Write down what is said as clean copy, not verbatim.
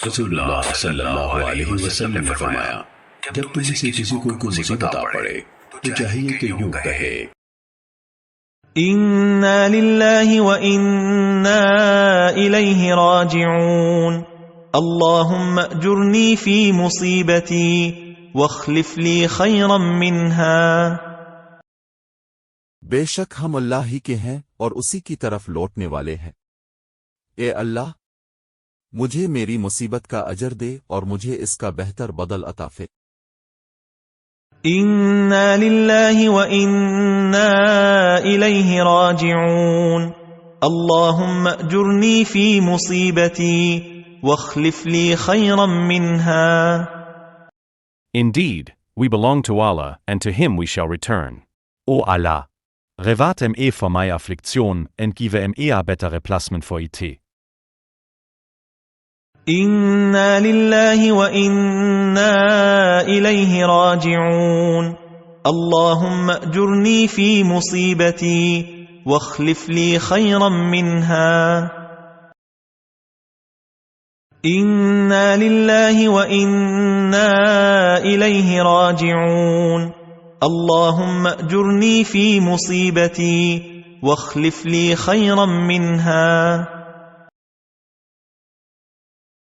रसूलुल्लाह सल्लल्लाहु अलैहि वसल्लम ने फरमाया, जब तुम में से किसी को कोई मुसीबत आ पड़े तो चाहिए कि यूं कहे, इन्ना लिल्लाहि व इन्ना इलैहि राजिऊन, अल्लाहुम्मा अजुरनी फी मुसीबती वख्लिफ ली खैरम मिन्हा। बेशक हम अल्लाह ही के हैं और उसी की तरफ लौटने वाले हैं। ए अल्लाह, मुझे मेरी मुसीबत का अजर दे और मुझे इसका बेहतर बदल अता फरमा। इन्ना लिल्लाहि व इन्ना इलैहि राजिऊन, अल्लाहुम्मा अजुरनी फी मुसीबती वख्लिफ ली खैरम मिन्हा। Indeed, we belong to Allah, and to Him we shall return. O Allah, revat for my affliction, and give eher bättre plasmen for it. إنا لله وإنا إليه راجعون، اللهم أجرني في مصيبتي واخلف لي خيرا منها. إنا لله وإنا إليه راجعون، اللهم أجرني في مصيبتي واخلف لي خيرا منها.